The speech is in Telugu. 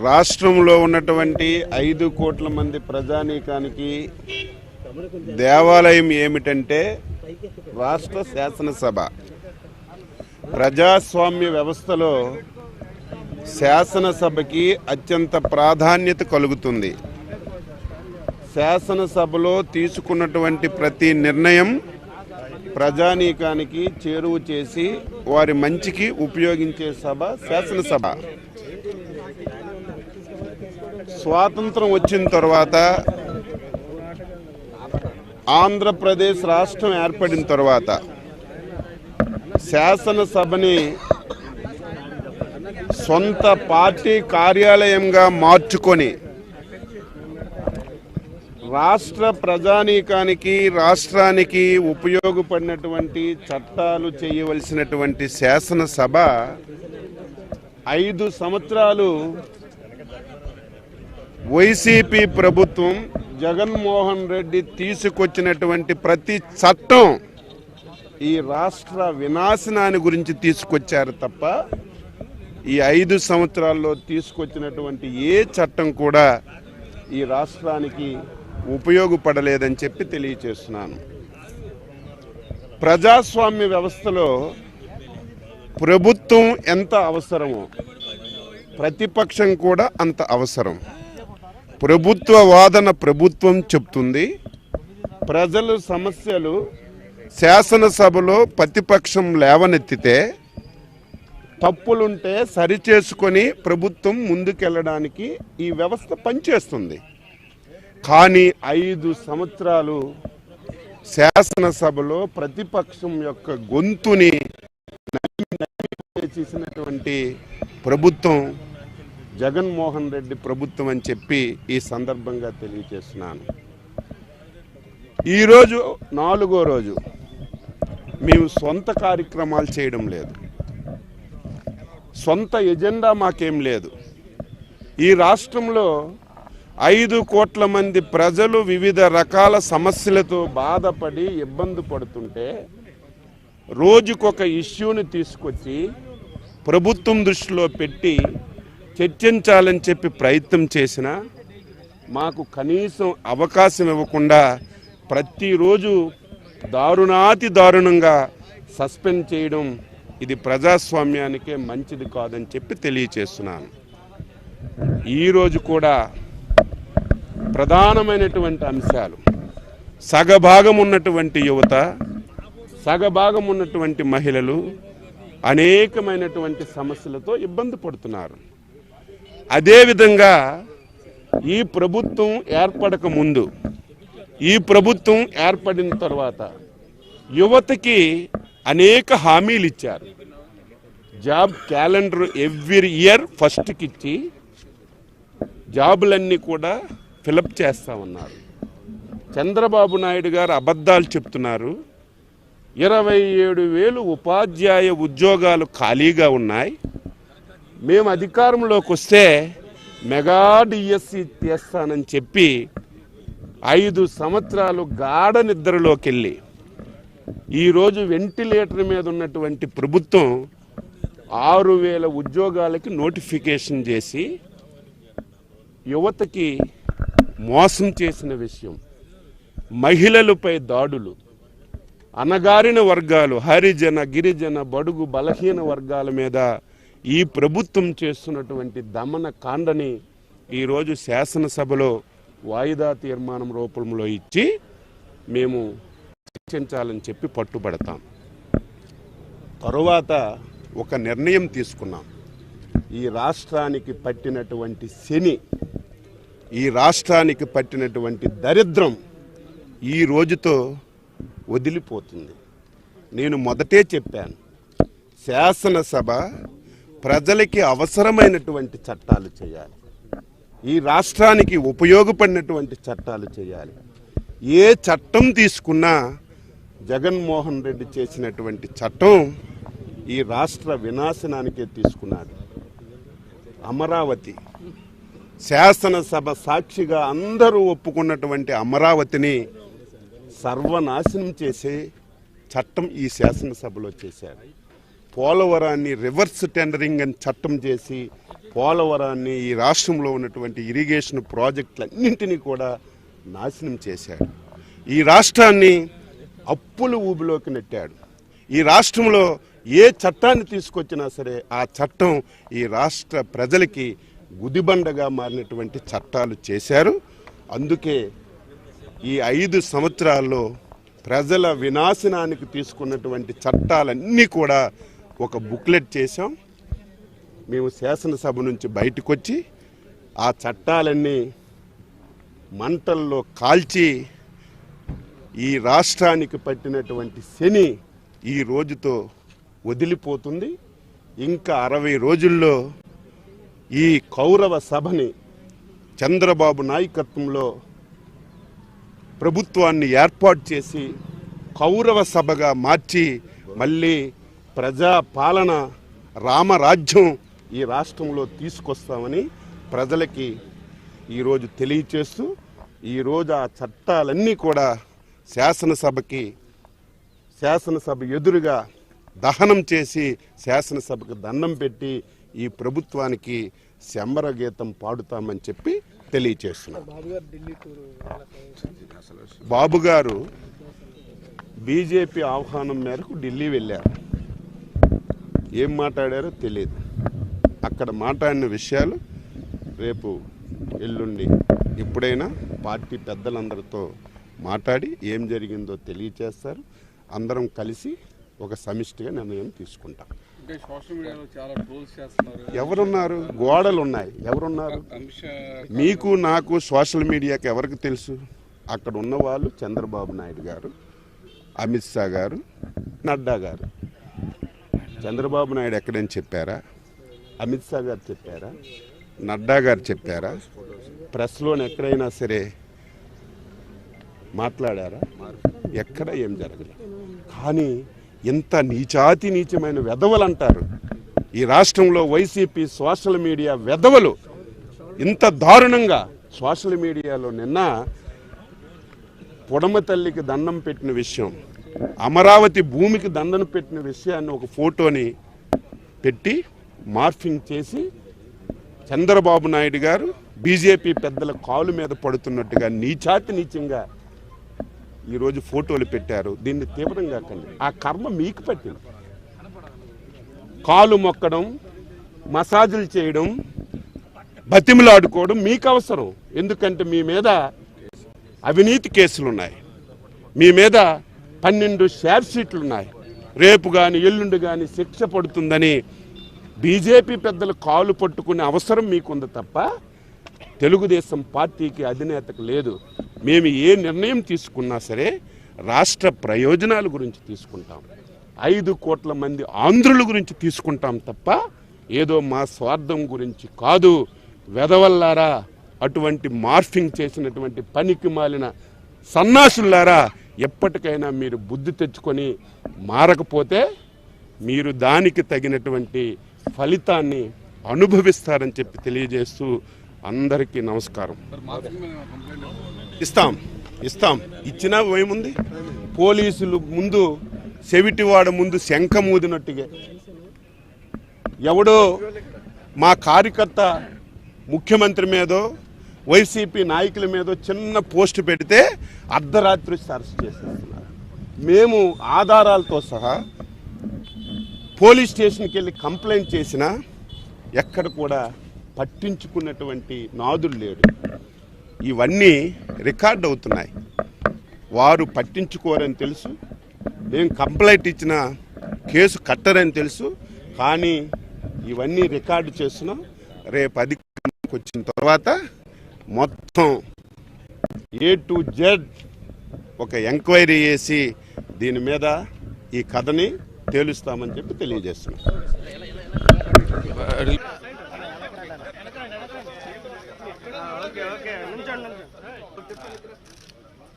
రాష్ట్రంలో ఉన్నటువంటి 5 కోట్ల మంది ప్రజానీకానికి దేవాలయం ఏమిటంటే రాష్ట్ర శాసనసభ. ప్రజాస్వామ్య వ్యవస్థలో శాసనసభకి అత్యంత ప్రాధాన్యత కలుగుతుంది. శాసనసభలో తీసుకున్నటువంటి ప్రతి నిర్ణయం ప్రజానీకానికి చేరువ చేసి వారి మంచికి ఉపయోగించే సభ శాసనసభ. స్వాతంత్రం వచ్చిన తర్వాత ఆంధ్రప్రదేశ్ రాష్ట్రం ఏర్పడిన తర్వాత శాసనసభని సొంత పార్టీ కార్యాలయంగా మార్చుకొని రాష్ట్ర ప్రజానీకానికి రాష్ట్రానికి ఉపయోగపడినటువంటి చట్టాలు చేయవలసినటువంటి శాసనసభ 5 సంవత్సరాలు వైసీపీ ప్రభుత్వం జగన్మోహన్ రెడ్డి తీసుకొచ్చినటువంటి ప్రతి చట్టం ఈ రాష్ట్ర వినాశనాన్ని గురించి తీసుకొచ్చారు తప్ప ఈ 5 సంవత్సరాల్లో తీసుకొచ్చినటువంటి ఏ చట్టం కూడా ఈ రాష్ట్రానికి ఉపయోగపడలేదని చెప్పి తెలియచేస్తున్నాను. ప్రజాస్వామ్య వ్యవస్థలో ప్రభుత్వం ఎంత అవసరమో ప్రతిపక్షం కూడా అంత అవసరం. ప్రభుత్వ వాదన ప్రభుత్వం చెప్తుంది. ప్రజల సమస్యలు శాసనసభలో ప్రతిపక్షం లేవనెత్తితే తప్పులుంటే సరిచేసుకొని ప్రభుత్వం ముందుకెళ్ళడానికి ఈ వ్యవస్థ పనిచేస్తుంది. కానీ 5 సంవత్సరాలు శాసనసభలో ప్రతిపక్షం యొక్క గొంతుని చేసినటువంటి ప్రభుత్వం జగన్మోహన్ రెడ్డి ప్రభుత్వం అని చెప్పి ఈ సందర్భంగా తెలియజేస్తున్నాను. ఈరోజు 4వ రోజు మేము సొంత కార్యక్రమాలు చేయడం లేదు. సొంత ఎజెండా మాకేం లేదు. ఈ రాష్ట్రంలో 5 కోట్ల మంది ప్రజలు వివిధ రకాల సమస్యలతో బాధపడి ఇబ్బంది పడుతుంటే రోజుకొక ఇష్యూని తీసుకొచ్చి ప్రభుత్వం దృష్టిలో పెట్టి చర్చించాలని చెప్పి ప్రయత్నం చేసినా మాకు కనీసం అవకాశం ఇవ్వకుండా ప్రతిరోజు దారుణాతి దారుణంగా సస్పెండ్ చేయడం ఇది ప్రజాస్వామ్యానికే మంచిది కాదని చెప్పి తెలియచేస్తున్నాను. ఈరోజు కూడా ప్రధానమైనటువంటి అంశాలు సగభాగం ఉన్నటువంటి యువత, సగభాగం ఉన్నటువంటి మహిళలు అనేకమైనటువంటి సమస్యలతో ఇబ్బంది పడుతున్నారు. అదేవిధంగా ఈ ప్రభుత్వం ఏర్పడక ముందు, ఈ ప్రభుత్వం ఏర్పడిన తర్వాత యువతకి అనేక హామీలు ఇచ్చారు. జాబ్ క్యాలెండర్ ఎవ్రీ ఇయర్ ఫస్ట్కి ఇచ్చి జాబులన్నీ కూడా ఫిలప్ చేస్తామన్నారు. చంద్రబాబు నాయుడు గారు అబద్ధాలు చెప్తున్నారు. 27,000 ఉపాధ్యాయ ఉద్యోగాలు ఖాళీగా ఉన్నాయి. మేము అధికారంలోకి వస్తే మెగా డిఎస్సి చేస్తానని చెప్పి 5 సంవత్సరాలు గాఢ నిద్రలోకి వెళ్ళి ఈరోజు వెంటిలేటర్ మీద ఉన్నటువంటి ప్రభుత్వం 6,000 ఉద్యోగాలకి నోటిఫికేషన్ చేసి యువతకి మోసం చేసిన విషయం, మహిళలపై దాడులు, అణగారిన వర్గాలు, హరిజన గిరిజన బడుగు బలహీన వర్గాల మీద ఈ ప్రభుత్వం చేస్తున్నటువంటి దమన కాండని ఈరోజు శాసనసభలో వాయిదా తీర్మానం రూపంలో ఇచ్చి మేము చర్చించాలని చెప్పి పట్టుబడతాం. తరువాత ఒక నిర్ణయం తీసుకున్నాం. ఈ రాష్ట్రానికి పట్టినటువంటి శని, ఈ రాష్ట్రానికి పట్టినటువంటి దరిద్రం ఈ రోజుతో వదిలిపోతుంది. నేను మొదటే చెప్పాను, శాసనసభ ప్రజలకి అవసరమైనటువంటి చట్టాలు చేయాలి, ఈ రాష్ట్రానికి ఉపయోగపడినటువంటి చట్టాలు చేయాలి. ఏ చట్టం తీసుకున్నా జగన్మోహన్ రెడ్డి చేసినటువంటి చట్టం ఈ రాష్ట్ర వినాశనానికే తీసుకున్నాడు. అమరావతి శాసనసభ సాక్షిగా అందరూ ఒప్పుకున్నటువంటి అమరావతిని సర్వనాశనం చేసే చట్టం ఈ శాసనసభలో చేశారు. పోలవరాన్ని రివర్స్ టెండరింగ్ అని చట్టం చేసి పోలవరాన్ని ఈ రాష్ట్రంలో ఉన్నటువంటి ఇరిగేషన్ ప్రాజెక్టులన్నింటినీ కూడా నాశనం చేశాడు. ఈ రాష్ట్రాన్ని అప్పుల ఊబిలోకి నెట్టాడు. ఈ రాష్ట్రంలో ఏ చట్టాన్ని తీసుకొచ్చినా సరే ఆ చట్టం ఈ రాష్ట్ర ప్రజలకి గుదిబండగా మారినటువంటి చట్టాలు చేశారు. అందుకే ఈ 5 సంవత్సరాల్లో ప్రజల వినాశనానికి తీసుకున్నటువంటి చట్టాలన్నీ కూడా ఒక బుక్లెట్ చేశాం. మేము శాసనసభ నుంచి బయటకు వచ్చి ఆ చట్టాలన్నీ మంటల్లో కాల్చి ఈ రాష్ట్రానికి పట్టినటువంటి శని ఈ రోజుతో వదిలిపోతుంది. ఇంకా 60 రోజుల్లో ఈ కౌరవ సభని చంద్రబాబు నాయకత్వంలో ప్రభుత్వాన్ని ఏర్పాటు చేసి కౌరవ సభగా మార్చి మళ్ళీ ప్రజాపాలన రామరాజ్యం ఈ రాష్ట్రంలో తీసుకొస్తామని ప్రజలకి ఈరోజు తెలియచేస్తూ ఈరోజు ఆ చట్టాలన్నీ కూడా శాసనసభ ఎదురుగా దహనం చేసి శాసనసభకు దండం పెట్టి ఈ ప్రభుత్వానికి శంబర గీతం పాడుతామని చెప్పి తెలియచేస్తున్నాం. బాబు గారు బీజేపీ ఆహ్వానం మేరకు ఢిల్లీ వెళ్ళారు. ఏం మాట్లాడారో తెలియదు. అక్కడ మాట్లాడిన విషయాలు రేపు ఎల్లుండి ఎప్పుడైనా పార్టీ పెద్దలందరితో మాట్లాడి ఏం జరిగిందో తెలియచేస్తారు. అందరం కలిసి ఒక సమిష్టిగా నిర్ణయం తీసుకుంటాం. ఎవరున్నారు? గోడలు ఉన్నాయి. ఎవరున్నారు? మీకు నాకు సోషల్ మీడియాకి ఎవరికి తెలుసు? అక్కడ ఉన్న వాళ్ళు చంద్రబాబు నాయుడు గారు, అమిత్ షా గారు, నడ్డా గారు. చంద్రబాబు నాయుడు ఎక్కడైనా చెప్పారా? అమిత్ షా గారు చెప్పారా? నడ్డా గారు చెప్పారా? ప్రెస్లోని ఎక్కడైనా సరే మాట్లాడారా? ఎక్కడ ఏం జరగలేదు. కానీ ఎంత నీచాతి నీచమైన వెధవలు అంటారు ఈ రాష్ట్రంలో వైసీపీ సోషల్ మీడియా వెధవలు. ఇంత దారుణంగా సోషల్ మీడియాలో నిన్న పొడమ తల్లికి దండం పెట్టిన విషయం, అమరావతి భూమికి దండం పెట్టిన విషయాన్ని ఒక ఫోటోని పెట్టి మార్ఫింగ్ చేసి చంద్రబాబు నాయుడు గారు బీజేపీ పెద్దల కాలు మీద పడుతున్నట్టుగా నీచాతి నీచంగా ఈరోజు ఫోటోలు పెట్టారు. దీన్ని తీవ్రంగా కండి. ఆ కర్మ మీకు పట్టింది. కాలు మొక్కడం, మసాజులు చేయడం, బతిమలాడుకోవడం మీకు అవసరం. ఎందుకంటే మీ మీద అవినీతి కేసులు ఉన్నాయి, మీ మీద 12 షార్ట్ షీట్లు ఉన్నాయి. రేపు కానీ ఎల్లుండి కానీ శిక్ష పడుతుందని బీజేపీ పెద్దలు కాలు పట్టుకునే అవసరం మీకుంది తప్ప తెలుగుదేశం పార్టీకి అధినేతకు లేదు. మేము ఏ నిర్ణయం తీసుకున్నా సరే రాష్ట్ర ప్రయోజనాల గురించి తీసుకుంటాం. 5 కోట్ల మంది ఆంధ్రుల గురించి తీసుకుంటాం తప్ప ఏదో మా స్వార్థం గురించి కాదు. వెధవల్లారా, అటువంటి మార్ఫింగ్ చేసినటువంటి పనికి మాలిన సన్నాసులారా, ఎప్పటికైనా మీరు బుద్ధి తెచ్చుకొని మారకపోతే మీరు దానికి తగినటువంటి ఫలితాన్ని అనుభవిస్తారని చెప్పి తెలియజేస్తూ అందరికీ నమస్కారం. ఇస్తాం ఇచ్చినా ఏముంది? పోలీసులు ముందు చెవిటివాడ ముందు శంఖమూదినట్టుగా ఎవడో మా కార్యకర్త ముఖ్యమంత్రి మీదో వైసీపీ నాయకుల మీదో చిన్న పోస్ట్ పెడితే అర్ధరాత్రి అరెస్ట్ చేసేస్తున్నారు. మేము ఆధారాలతో సహా పోలీస్ స్టేషన్కి వెళ్ళి కంప్లైంట్ చేసినా ఎక్కడ కూడా పట్టించుకున్నటువంటి నాదుడు లేడు. ఇవన్నీ రికార్డ్ అవుతున్నాయి. వారు పట్టించుకోరని తెలుసు, మేము కంప్లైంట్ ఇచ్చిన కేసు కట్టరని తెలుసు. కానీ ఇవన్నీ రికార్డు చేస్తున్నాం. రేపు అధికారంలోకి వచ్చిన తర్వాత మొత్తం A to Z ఒక ఎంక్వైరీ చేసి దీని మీద ఈ కథని తేలుస్తామని చెప్పి తెలియజేస్తున్నాం. ఓకే